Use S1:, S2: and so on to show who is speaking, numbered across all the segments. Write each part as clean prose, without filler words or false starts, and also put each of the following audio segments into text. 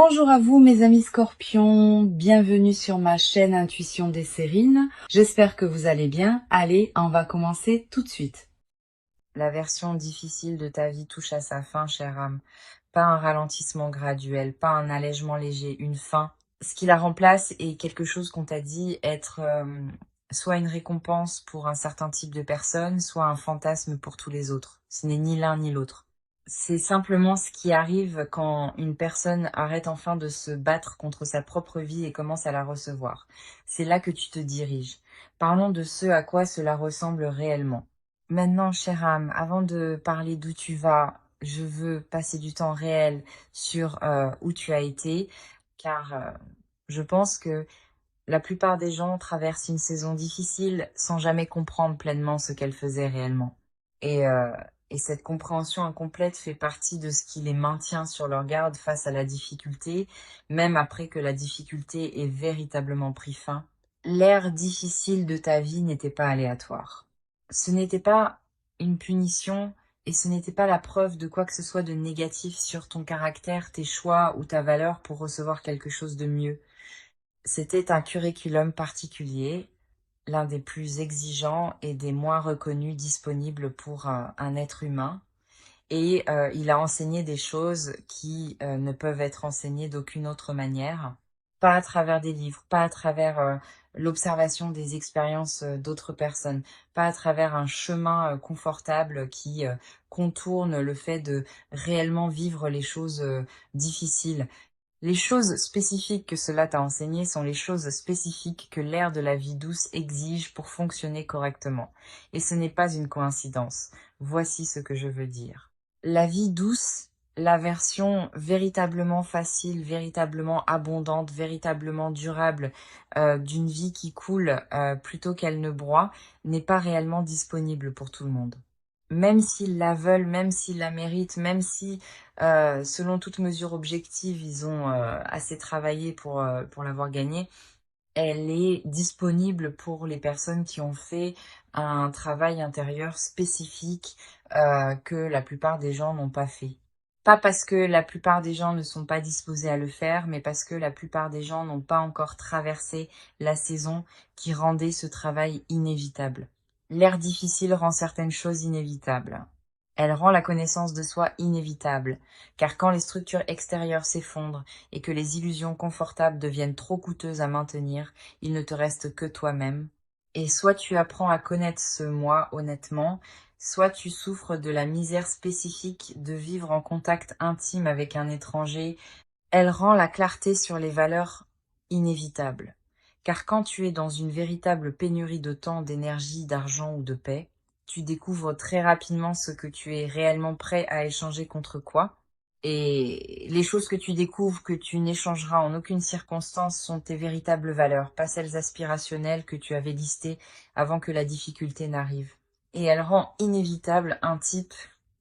S1: Bonjour à vous mes amis scorpions, bienvenue sur ma chaîne Intuition des Sérines. J'espère que vous allez bien. Allez, on va commencer tout de suite. La version difficile de ta vie touche à sa fin, chère âme. Pas un ralentissement graduel, pas un allègement léger, une fin. Ce qui la remplace est quelque chose qu'on t'a dit être soit une récompense pour un certain type de personne, soit un fantasme pour tous les autres. Ce n'est ni l'un ni l'autre. C'est simplement ce qui arrive quand une personne arrête enfin de se battre contre sa propre vie et commence à la recevoir. C'est là que tu te diriges. Parlons de ce à quoi cela ressemble réellement. Maintenant, chère âme, avant de parler d'où tu vas, je veux passer du temps réel sur où tu as été, car je pense que la plupart des gens traversent une saison difficile sans jamais comprendre pleinement ce qu'elle faisait réellement. Et, euh, et cette compréhension incomplète fait partie de ce qui les maintient sur leur garde face à la difficulté, même après que la difficulté ait véritablement pris fin. L'ère difficile de ta vie n'était pas aléatoire. Ce n'était pas une punition et ce n'était pas la preuve de quoi que ce soit de négatif sur ton caractère, tes choix ou ta valeur pour recevoir quelque chose de mieux. C'était un curriculum particulier, l'un des plus exigeants et des moins reconnus disponibles pour un être humain. Et il a enseigné des choses qui ne peuvent être enseignées d'aucune autre manière. Pas à travers des livres, pas à travers l'observation des expériences d'autres personnes, pas à travers un chemin confortable qui contourne le fait de réellement vivre les choses difficiles. Les choses spécifiques que cela t'a enseigné sont les choses spécifiques que l'ère de la vie douce exige pour fonctionner correctement. Et ce n'est pas une coïncidence. Voici ce que je veux dire. La vie douce, la version véritablement facile, véritablement abondante, véritablement durable d'une vie qui coule plutôt qu'elle ne broie, n'est pas réellement disponible pour tout le monde. Même s'ils la veulent, même s'ils la méritent, même si, selon toute mesure objective, ils ont assez travaillé pour l'avoir gagnée, elle est disponible pour les personnes qui ont fait un travail intérieur spécifique que la plupart des gens n'ont pas fait. Pas parce que la plupart des gens ne sont pas disposés à le faire, mais parce que la plupart des gens n'ont pas encore traversé la saison qui rendait ce travail inévitable. L'ère difficile rend certaines choses inévitables. Elle rend la connaissance de soi inévitable, car quand les structures extérieures s'effondrent et que les illusions confortables deviennent trop coûteuses à maintenir, il ne te reste que toi-même. Et soit tu apprends à connaître ce moi honnêtement, soit tu souffres de la misère spécifique de vivre en contact intime avec un étranger. Elle rend la clarté sur les valeurs inévitables. Car quand tu es dans une véritable pénurie de temps, d'énergie, d'argent ou de paix, tu découvres très rapidement ce que tu es réellement prêt à échanger contre quoi. Et les choses que tu découvres que tu n'échangeras en aucune circonstance sont tes véritables valeurs, pas celles aspirationnelles que tu avais listées avant que la difficulté n'arrive. Et elle rend inévitable un type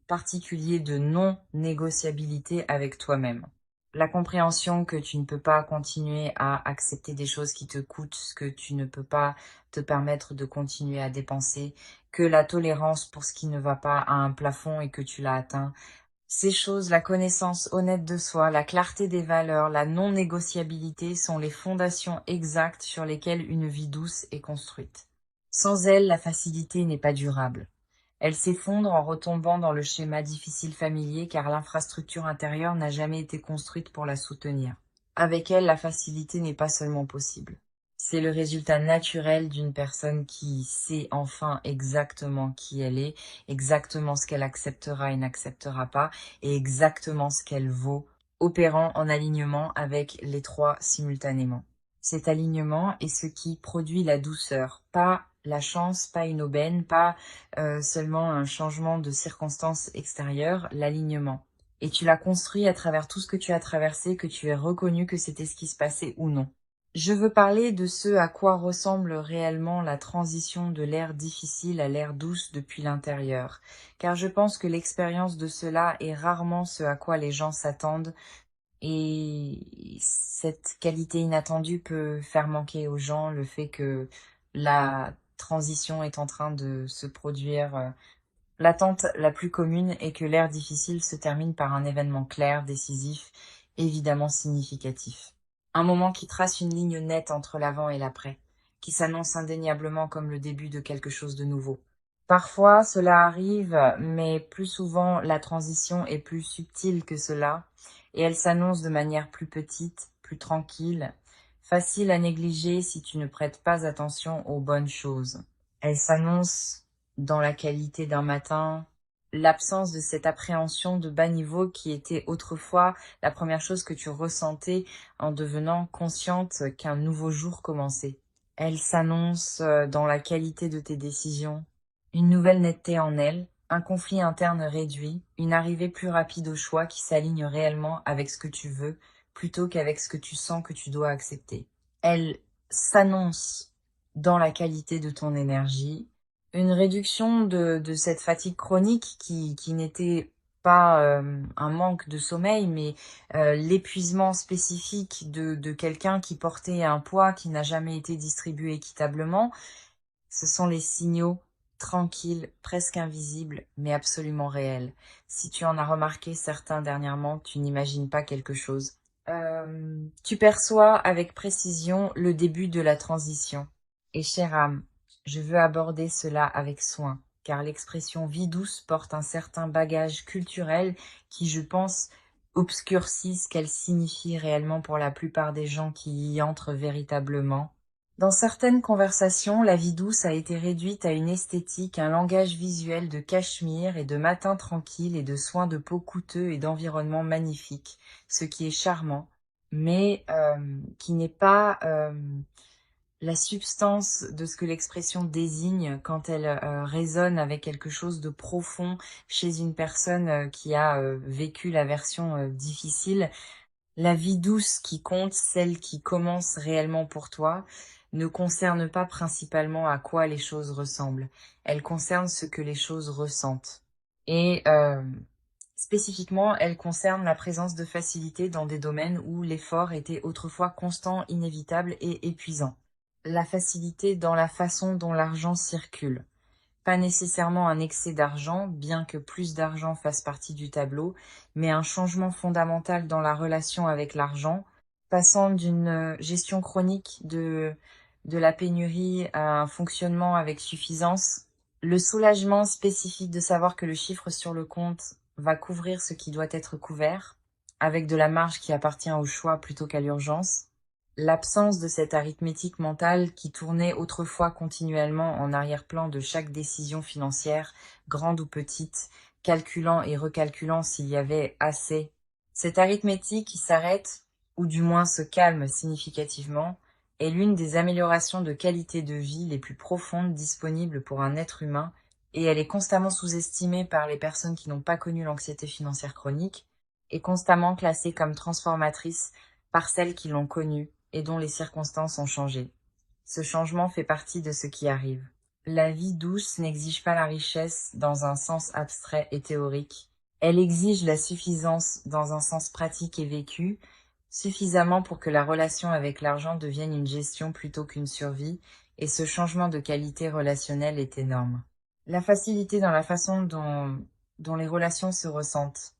S1: particulier de non-négociabilité avec toi-même. La compréhension que tu ne peux pas continuer à accepter des choses qui te coûtent, que tu ne peux pas te permettre de continuer à dépenser, que la tolérance pour ce qui ne va pas a un plafond et que tu l'as atteint. Ces choses, la connaissance honnête de soi, la clarté des valeurs, la non-négociabilité sont les fondations exactes sur lesquelles une vie douce est construite. Sans elles, la facilité n'est pas durable. Elle s'effondre en retombant dans le schéma difficile familier car l'infrastructure intérieure n'a jamais été construite pour la soutenir. Avec elle, la facilité n'est pas seulement possible. C'est le résultat naturel d'une personne qui sait enfin exactement qui elle est, exactement ce qu'elle acceptera et n'acceptera pas, et exactement ce qu'elle vaut, opérant en alignement avec les trois simultanément. Cet alignement est ce qui produit la douceur, pas la chance, pas une aubaine, pas seulement un changement de circonstances extérieures, l'alignement. Et tu l'as construit à travers tout ce que tu as traversé, que tu aies reconnu que c'était ce qui se passait ou non. Je veux parler de ce à quoi ressemble réellement la transition de l'ère difficile à l'ère douce depuis l'intérieur, car je pense que l'expérience de cela est rarement ce à quoi les gens s'attendent, et cette qualité inattendue peut faire manquer aux gens le fait que la transition est en train de se produire. L'attente la plus commune est que l'ère difficile se termine par un événement clair, décisif, évidemment significatif. Un moment qui trace une ligne nette entre l'avant et l'après, qui s'annonce indéniablement comme le début de quelque chose de nouveau. Parfois, cela arrive, mais plus souvent, la transition est plus subtile que cela, et elle s'annonce de manière plus petite, plus tranquille, facile à négliger si tu ne prêtes pas attention aux bonnes choses. Elle s'annonce dans la qualité d'un matin, l'absence de cette appréhension de bas niveau qui était autrefois la première chose que tu ressentais en devenant consciente qu'un nouveau jour commençait. Elle s'annonce dans la qualité de tes décisions, une nouvelle netteté en elle, un conflit interne réduit, une arrivée plus rapide au choix qui s'aligne réellement avec ce que tu veux plutôt qu'avec ce que tu sens que tu dois accepter. Elle s'annonce dans la qualité de ton énergie, une réduction de cette fatigue chronique qui n'était pas un manque de sommeil, mais l'épuisement spécifique de quelqu'un qui portait un poids qui n'a jamais été distribué équitablement. Ce sont les signaux tranquilles, presque invisibles, mais absolument réels. Si tu en as remarqué certains dernièrement, tu n'imagines pas quelque chose. Tu perçois avec précision le début de la transition. Et chère âme, je veux aborder cela avec soin, car l'expression vie douce porte un certain bagage culturel qui, je pense, obscurcit ce qu'elle signifie réellement pour la plupart des gens qui y entrent véritablement. Dans certaines conversations, la vie douce a été réduite à une esthétique, un langage visuel de cachemire et de matins tranquilles et de soins de peau coûteux et d'environnement magnifique, ce qui est charmant, mais qui n'est pas la substance de ce que l'expression désigne quand elle résonne avec quelque chose de profond chez une personne qui a vécu la version difficile. La vie douce qui compte, celle qui commence réellement pour toi, ne concerne pas principalement à quoi les choses ressemblent. Elle concerne ce que les choses ressentent. Et spécifiquement, elle concerne la présence de facilité dans des domaines où l'effort était autrefois constant, inévitable et épuisant. La facilité dans la façon dont l'argent circule. Pas nécessairement un excès d'argent, bien que plus d'argent fasse partie du tableau, mais un changement fondamental dans la relation avec l'argent, passant d'une gestion chronique de la pénurie à un fonctionnement avec suffisance. Le soulagement spécifique de savoir que le chiffre sur le compte va couvrir ce qui doit être couvert, avec de la marge qui appartient au choix plutôt qu'à l'urgence. L'absence de cette arithmétique mentale qui tournait autrefois continuellement en arrière-plan de chaque décision financière, grande ou petite, calculant et recalculant s'il y avait assez. Cette arithmétique qui s'arrête, ou du moins se calme significativement, est l'une des améliorations de qualité de vie les plus profondes disponibles pour un être humain, et elle est constamment sous-estimée par les personnes qui n'ont pas connu l'anxiété financière chronique, et constamment classée comme transformatrice par celles qui l'ont connue et dont les circonstances ont changé. Ce changement fait partie de ce qui arrive. La vie douce n'exige pas la richesse dans un sens abstrait et théorique. Elle exige la suffisance dans un sens pratique et vécu, suffisamment pour que la relation avec l'argent devienne une gestion plutôt qu'une survie, et ce changement de qualité relationnelle est énorme. La facilité dans la façon dont les relations se ressentent.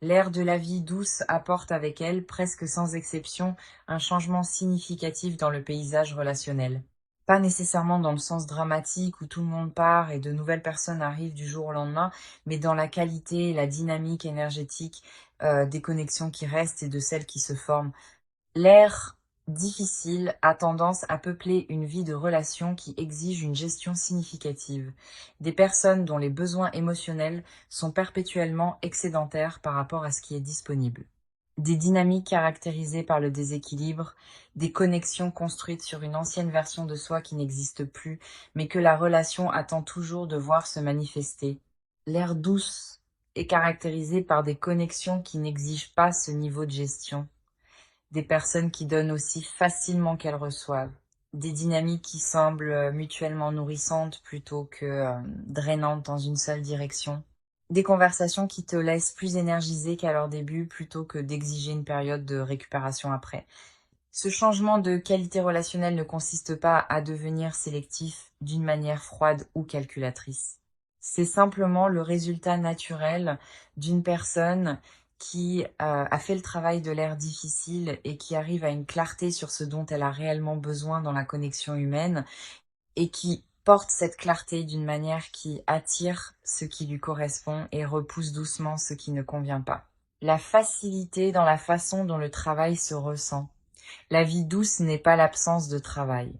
S1: L'ère de la vie douce apporte avec elle, presque sans exception, un changement significatif dans le paysage relationnel. Pas nécessairement dans le sens dramatique où tout le monde part et de nouvelles personnes arrivent du jour au lendemain, mais dans la qualité et la dynamique énergétique des connexions qui restent et de celles qui se forment. L'ère difficile a tendance à peupler une vie de relations qui exige une gestion significative. Des personnes dont les besoins émotionnels sont perpétuellement excédentaires par rapport à ce qui est disponible. Des dynamiques caractérisées par le déséquilibre, des connexions construites sur une ancienne version de soi qui n'existe plus, mais que la relation attend toujours de voir se manifester. L'ère douce est caractérisée par des connexions qui n'exigent pas ce niveau de gestion. Des personnes qui donnent aussi facilement qu'elles reçoivent, des dynamiques qui semblent mutuellement nourrissantes plutôt que drainantes dans une seule direction, des conversations qui te laissent plus énergisé qu'à leur début plutôt que d'exiger une période de récupération après. Ce changement de qualité relationnelle ne consiste pas à devenir sélectif d'une manière froide ou calculatrice. C'est simplement le résultat naturel d'une personne qui a fait le travail de l'air difficile et qui arrive à une clarté sur ce dont elle a réellement besoin dans la connexion humaine et qui porte cette clarté d'une manière qui attire ce qui lui correspond et repousse doucement ce qui ne convient pas. La facilité dans la façon dont le travail se ressent. La vie douce n'est pas l'absence de travail.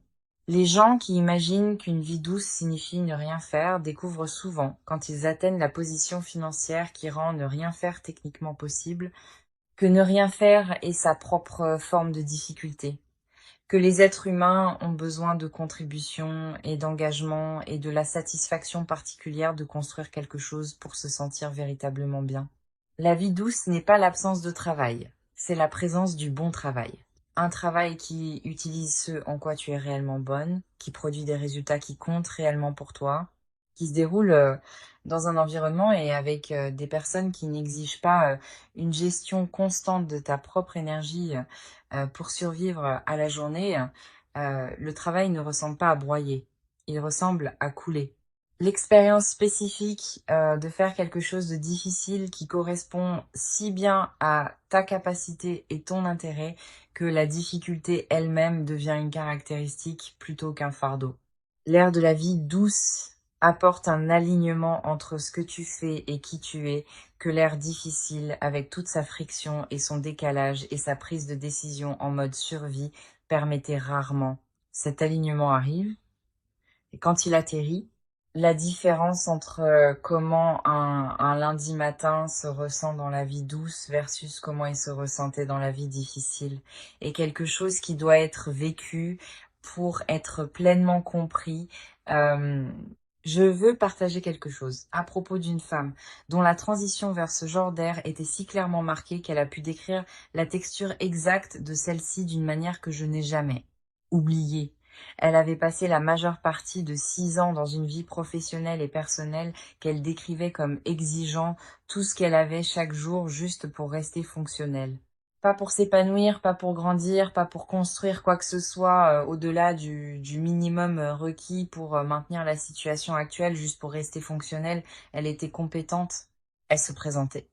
S1: Les gens qui imaginent qu'une vie douce signifie ne rien faire découvrent souvent, quand ils atteignent la position financière qui rend ne rien faire techniquement possible, que ne rien faire est sa propre forme de difficulté, que les êtres humains ont besoin de contribution et d'engagement et de la satisfaction particulière de construire quelque chose pour se sentir véritablement bien. La vie douce n'est pas l'absence de travail, c'est la présence du bon travail. Un travail qui utilise ce en quoi tu es réellement bonne, qui produit des résultats qui comptent réellement pour toi, qui se déroule dans un environnement et avec des personnes qui n'exigent pas une gestion constante de ta propre énergie pour survivre à la journée. Le travail ne ressemble pas à broyer, il ressemble à couler. L'expérience spécifique de faire quelque chose de difficile qui correspond si bien à ta capacité et ton intérêt que la difficulté elle-même devient une caractéristique plutôt qu'un fardeau. L'air de la vie douce apporte un alignement entre ce que tu fais et qui tu es, que l'air difficile, avec toute sa friction et son décalage et sa prise de décision en mode survie, permettait rarement. Cet alignement arrive, et quand il atterrit, la différence entre comment un lundi matin se ressent dans la vie douce versus comment il se ressentait dans la vie difficile est quelque chose qui doit être vécu pour être pleinement compris. Je veux partager quelque chose à propos d'une femme dont la transition vers ce genre d'air était si clairement marquée qu'elle a pu décrire la texture exacte de celle-ci d'une manière que je n'ai jamais oubliée. Elle avait passé la majeure partie de 6 ans dans une vie professionnelle et personnelle qu'elle décrivait comme exigeant tout ce qu'elle avait chaque jour juste pour rester fonctionnelle. Pas pour s'épanouir, pas pour grandir, pas pour construire quoi que ce soit au-delà du minimum requis pour maintenir la situation actuelle, juste pour rester fonctionnelle. Elle était compétente, elle se présentait.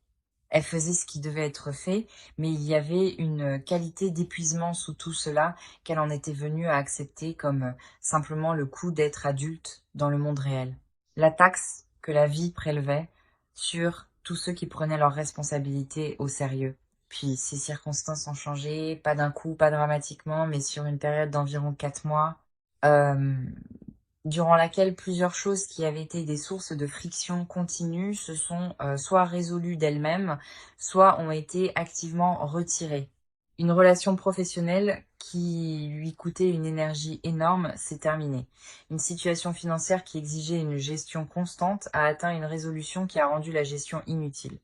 S1: Elle faisait ce qui devait être fait, mais il y avait une qualité d'épuisement sous tout cela qu'elle en était venue à accepter comme simplement le coût d'être adulte dans le monde réel. La taxe que la vie prélevait sur tous ceux qui prenaient leurs responsabilités au sérieux. Puis ces circonstances ont changé, pas d'un coup, pas dramatiquement, mais sur une période d'environ 4 mois. Euh, Durant laquelle plusieurs choses qui avaient été des sources de friction continue se sont soit résolues d'elles-mêmes, soit ont été activement retirées. Une relation professionnelle qui lui coûtait une énergie énorme s'est terminée. Une situation financière qui exigeait une gestion constante a atteint une résolution qui a rendu la gestion inutile.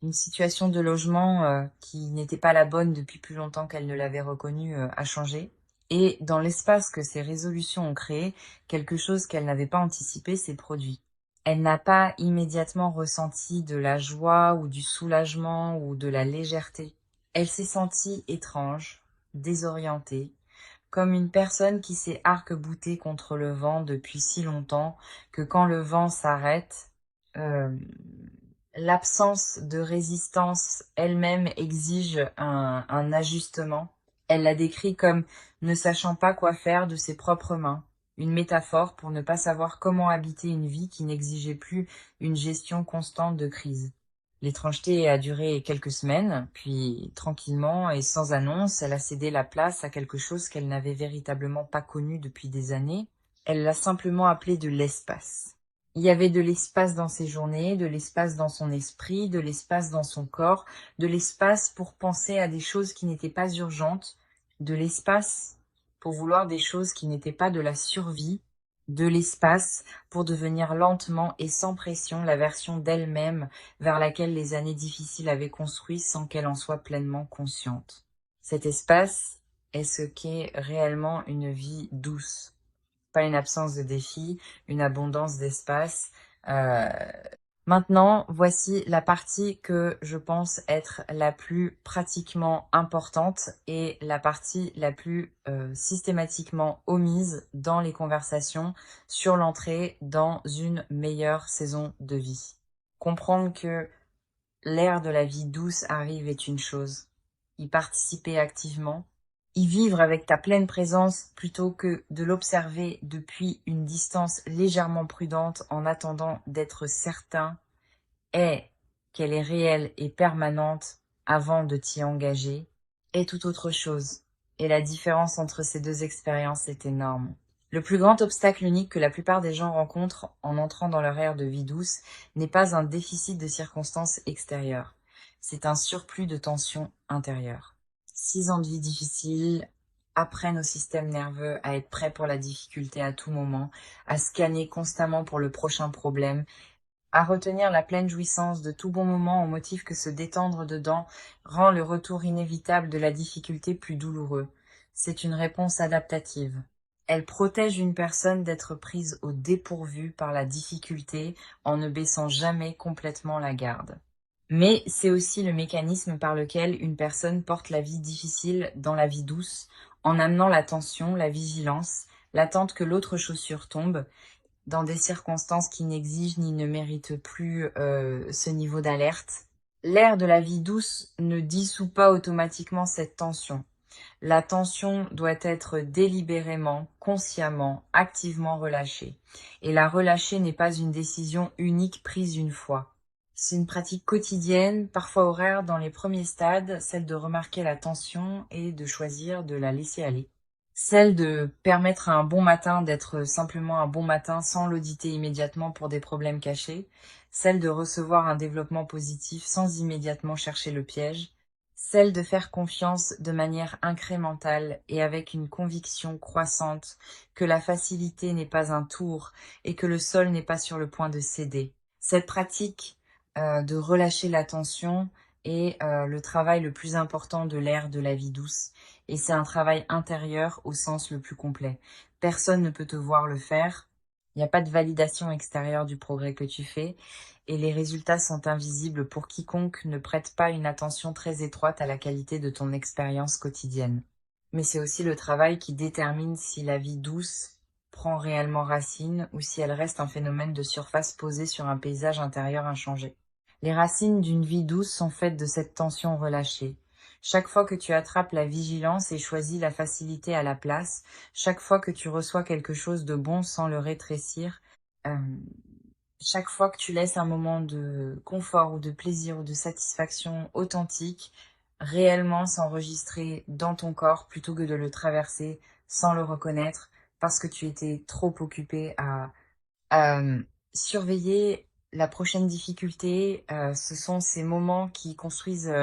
S1: Une situation de logement qui n'était pas la bonne depuis plus longtemps qu'elle ne l'avait reconnue a changé. Et dans l'espace que ces résolutions ont créé, quelque chose qu'elle n'avait pas anticipé s'est produit. Elle n'a pas immédiatement ressenti de la joie ou du soulagement ou de la légèreté. Elle s'est sentie étrange, désorientée, comme une personne qui s'est arc-boutée contre le vent depuis si longtemps que quand le vent s'arrête, euh, l'absence de résistance elle-même exige un ajustement. Elle l'a décrit comme ne sachant pas quoi faire de ses propres mains, une métaphore pour ne pas savoir comment habiter une vie qui n'exigeait plus une gestion constante de crise. L'étrangeté a duré quelques semaines, puis tranquillement et sans annonce, elle a cédé la place à quelque chose qu'elle n'avait véritablement pas connu depuis des années. Elle l'a simplement appelé de l'espace. Il y avait de l'espace dans ses journées, de l'espace dans son esprit, de l'espace dans son corps, de l'espace pour penser à des choses qui n'étaient pas urgentes, de l'espace pour vouloir des choses qui n'étaient pas de la survie, de l'espace pour devenir lentement et sans pression la version d'elle-même vers laquelle les années difficiles avaient construit sans qu'elle en soit pleinement consciente. Cet espace est ce qu'est réellement une vie douce. Pas une absence de défis, une abondance d'espace. Euh, Maintenant, voici la partie que je pense être la plus pratiquement importante et la partie la plus systématiquement omise dans les conversations sur l'entrée dans une meilleure saison de vie. Comprendre que l'ère de la vie douce arrive est une chose. Y participer activement, y vivre avec ta pleine présence plutôt que de l'observer depuis une distance légèrement prudente en attendant d'être certain est qu'elle est réelle et permanente avant de t'y engager, est tout autre chose. Et la différence entre ces deux expériences est énorme. Le plus grand obstacle unique que la plupart des gens rencontrent en entrant dans leur ère de vie douce n'est pas un déficit de circonstances extérieures. C'est un surplus de tension intérieure. 6 ans de vie difficile apprennent au système nerveux à être prêt pour la difficulté à tout moment, à scanner constamment pour le prochain problème, à retenir la pleine jouissance de tout bon moment au motif que se détendre dedans rend le retour inévitable de la difficulté plus douloureux. C'est une réponse adaptative. Elle protège une personne d'être prise au dépourvu par la difficulté en ne baissant jamais complètement la garde. Mais c'est aussi le mécanisme par lequel une personne porte la vie difficile dans la vie douce, en amenant l'attention, la vigilance, l'attente que l'autre chaussure tombe, dans des circonstances qui n'exigent ni ne méritent plus ce niveau d'alerte. L'ère de la vie douce ne dissout pas automatiquement cette tension. La tension doit être délibérément, consciemment, activement relâchée. Et la relâcher n'est pas une décision unique prise une fois. C'est une pratique quotidienne, parfois horaire dans les premiers stades, celle de remarquer la tension et de choisir de la laisser aller. Celle de permettre à un bon matin d'être simplement un bon matin sans l'auditer immédiatement pour des problèmes cachés. Celle de recevoir un développement positif sans immédiatement chercher le piège. Celle de faire confiance de manière incrémentale et avec une conviction croissante que la facilité n'est pas un tour et que le sol n'est pas sur le point de céder. Cette pratique de relâcher la tension est le travail le plus important de l'ère de la vie douce. Et c'est un travail intérieur au sens le plus complet. Personne ne peut te voir le faire. Il n'y a pas de validation extérieure du progrès que tu fais. Et les résultats sont invisibles pour quiconque ne prête pas une attention très étroite à la qualité de ton expérience quotidienne. Mais c'est aussi le travail qui détermine si la vie douce prend réellement racine ou si elle reste un phénomène de surface posé sur un paysage intérieur inchangé. Les racines d'une vie douce sont faites de cette tension relâchée. Chaque fois que tu attrapes la vigilance et choisis la facilité à la place, chaque fois que tu reçois quelque chose de bon sans le rétrécir, chaque fois que tu laisses un moment de confort ou de plaisir ou de satisfaction authentique, réellement s'enregistrer dans ton corps plutôt que de le traverser sans le reconnaître parce que tu étais trop occupé à surveiller la prochaine difficulté. Ce sont ces moments qui construisent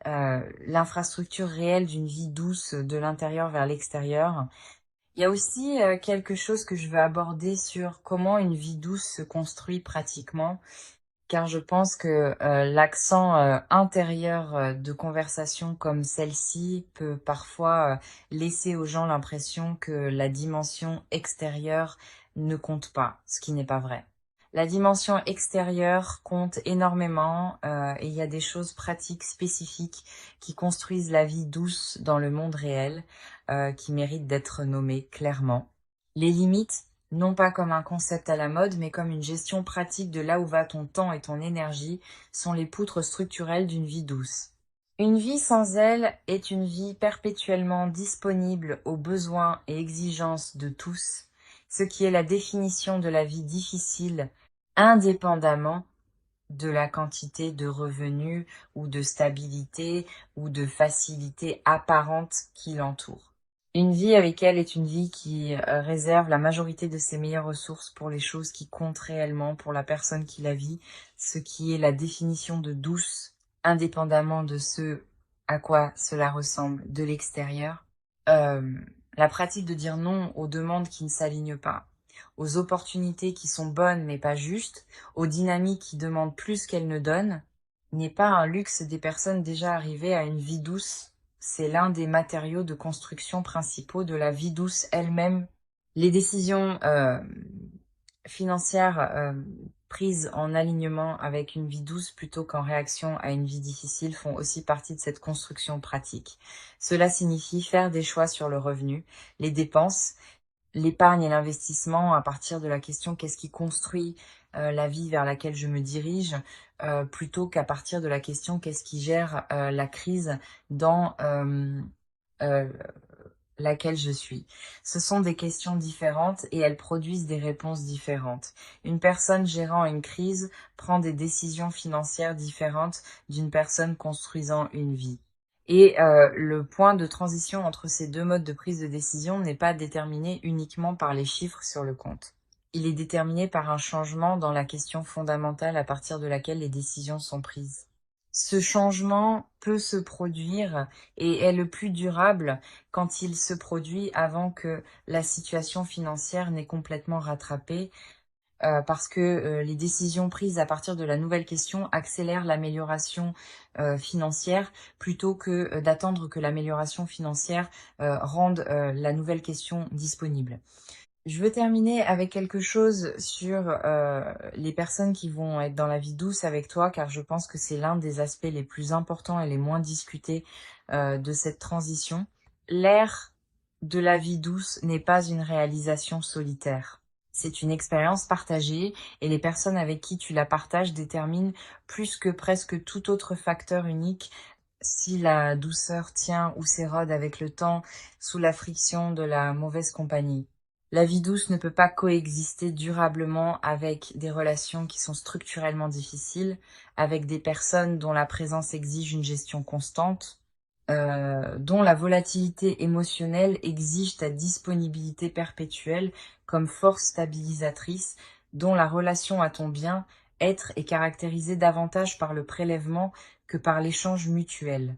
S1: l'infrastructure réelle d'une vie douce de l'intérieur vers l'extérieur. Il y a aussi quelque chose que je veux aborder sur comment une vie douce se construit pratiquement, car je pense que l'accent intérieur de conversation comme celle-ci peut parfois laisser aux gens l'impression que la dimension extérieure ne compte pas, ce qui n'est pas vrai. La dimension extérieure compte énormément et il y a des choses pratiques spécifiques qui construisent la vie douce dans le monde réel qui méritent d'être nommées clairement. Les limites, non pas comme un concept à la mode, mais comme une gestion pratique de là où va ton temps et ton énergie, sont les poutres structurelles d'une vie douce. Une vie sans elle est une vie perpétuellement disponible aux besoins et exigences de tous, ce qui est la définition de la vie difficile, indépendamment de la quantité de revenus ou de stabilité ou de facilité apparente qui l'entoure. Une vie avec elle est une vie qui réserve la majorité de ses meilleures ressources pour les choses qui comptent réellement pour la personne qui la vit, ce qui est la définition de douce, indépendamment de ce à quoi cela ressemble de l'extérieur. La pratique de dire non aux demandes qui ne s'alignent pas, aux opportunités qui sont bonnes mais pas justes, aux dynamiques qui demandent plus qu'elles ne donnent, n'est pas un luxe des personnes déjà arrivées à une vie douce. C'est l'un des matériaux de construction principaux de la vie douce elle-même. Les décisions financières prises en alignement avec une vie douce plutôt qu'en réaction à une vie difficile font aussi partie de cette construction pratique. Cela signifie faire des choix sur le revenu, les dépenses, l'épargne et l'investissement à partir de la question qu'est-ce qui construit la vie vers laquelle je me dirige, plutôt qu'à partir de la question qu'est-ce qui gère la crise dans euh, laquelle je suis. Ce sont des questions différentes et elles produisent des réponses différentes. Une personne gérant une crise prend des décisions financières différentes d'une personne construisant une vie. Et le point de transition entre ces deux modes de prise de décision n'est pas déterminé uniquement par les chiffres sur le compte. Il est déterminé par un changement dans la question fondamentale à partir de laquelle les décisions sont prises. Ce changement peut se produire et est le plus durable quand il se produit avant que la situation financière n'ait complètement rattrapé, parce que les décisions prises à partir de la nouvelle question accélèrent l'amélioration financière plutôt que d'attendre que l'amélioration financière rende la nouvelle question disponible. Je veux terminer avec quelque chose sur les personnes qui vont être dans la vie douce avec toi, car je pense que c'est l'un des aspects les plus importants et les moins discutés de cette transition. L'ère de la vie douce n'est pas une réalisation solitaire. C'est une expérience partagée et les personnes avec qui tu la partages déterminent plus que presque tout autre facteur unique si la douceur tient ou s'érode avec le temps sous la friction de la mauvaise compagnie. La vie douce ne peut pas coexister durablement avec des relations qui sont structurellement difficiles, avec des personnes dont la présence exige une gestion constante, dont la volatilité émotionnelle exige ta disponibilité perpétuelle comme force stabilisatrice, dont la relation à ton bien-être est caractérisée davantage par le prélèvement que par l'échange mutuel.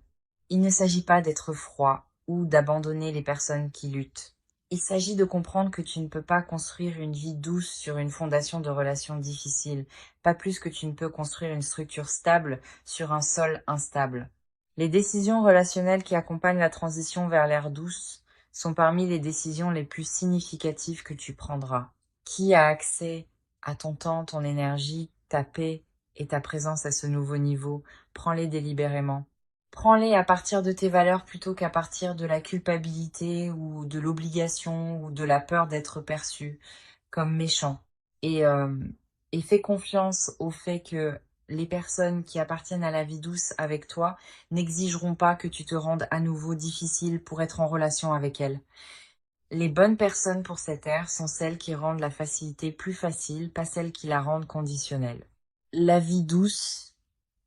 S1: Il ne s'agit pas d'être froid ou d'abandonner les personnes qui luttent. Il s'agit de comprendre que tu ne peux pas construire une vie douce sur une fondation de relations difficiles, pas plus que tu ne peux construire une structure stable sur un sol instable. Les décisions relationnelles qui accompagnent la transition vers l'ère douce sont parmi les décisions les plus significatives que tu prendras. Qui a accès à ton temps, ton énergie, ta paix et ta présence à ce nouveau niveau? Prends-les délibérément. Prends-les à partir de tes valeurs plutôt qu'à partir de la culpabilité ou de l'obligation ou de la peur d'être perçu comme méchant. Et, euh, et fais confiance au fait que les personnes qui appartiennent à la vie douce avec toi n'exigeront pas que tu te rendes à nouveau difficile pour être en relation avec elles. Les bonnes personnes pour cette ère sont celles qui rendent la facilité plus facile, pas celles qui la rendent conditionnelle. La vie douce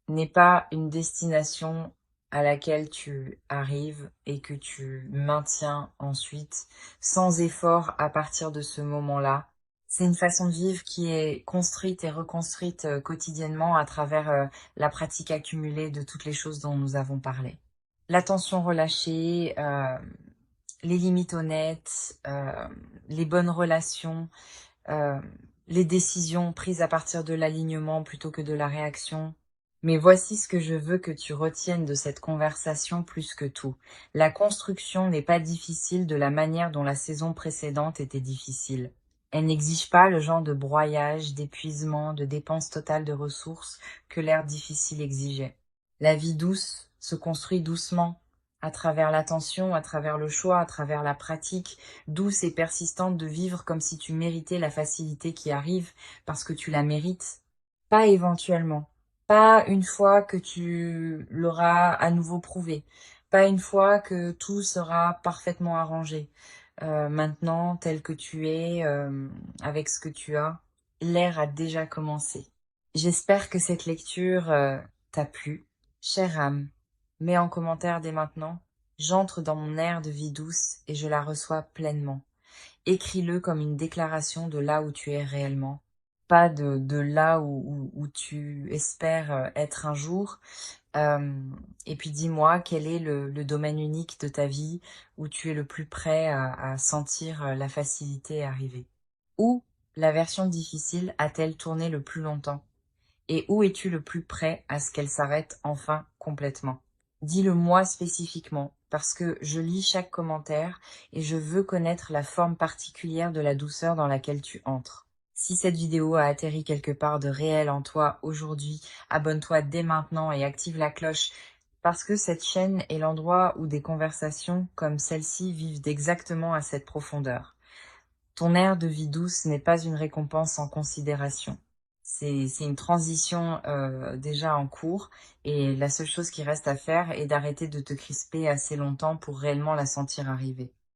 S1: n'est pas une destination à laquelle tu arrives et que tu maintiens ensuite sans effort à partir de ce moment-là. C'est une façon de vivre qui est construite et reconstruite quotidiennement à travers la pratique accumulée de toutes les choses dont nous avons parlé. L'attention relâchée, les limites honnêtes, les bonnes relations, euh, les décisions prises à partir de l'alignement plutôt que de la réaction. Mais voici ce que je veux que tu retiennes de cette conversation plus que tout. La construction n'est pas difficile de la manière dont la saison précédente était difficile. Elle n'exige pas le genre de broyage, d'épuisement, de dépense totale de ressources que l'ère difficile exigeait. La vie douce se construit doucement, à travers l'attention, à travers le choix, à travers la pratique, douce et persistante de vivre comme si tu méritais la facilité qui arrive parce que tu la mérites, pas éventuellement, pas une fois que tu l'auras à nouveau prouvé, pas une fois que tout sera parfaitement arrangé. Maintenant, tel que tu es, avec ce que tu as, l'ère a déjà commencé. J'espère que cette lecture t'a plu. Chère âme, mets en commentaire dès maintenant. J'entre dans mon ère de vie douce et je la reçois pleinement. Écris-le comme une déclaration de là où tu es réellement, pas de là où tu espères être un jour. Euh, et puis dis-moi quel est le domaine unique de ta vie où tu es le plus prêt à sentir la facilité arriver. Où la version difficile a-t-elle tourné le plus longtemps? Et où es-tu le plus prêt à ce qu'elle s'arrête enfin complètement? Dis-le moi spécifiquement, parce que je lis chaque commentaire et je veux connaître la forme particulière de la douceur dans laquelle tu entres. Si cette vidéo a atterri quelque part de réel en toi aujourd'hui, abonne-toi dès maintenant et active la cloche, parce que cette chaîne est l'endroit où des conversations comme celle-ci vivent exactement à cette profondeur. Ton air de vie douce n'est pas une récompense sans considération. c'est une transition déjà en cours et la seule chose qui reste à faire est d'arrêter de te crisper assez longtemps pour réellement la sentir arriver.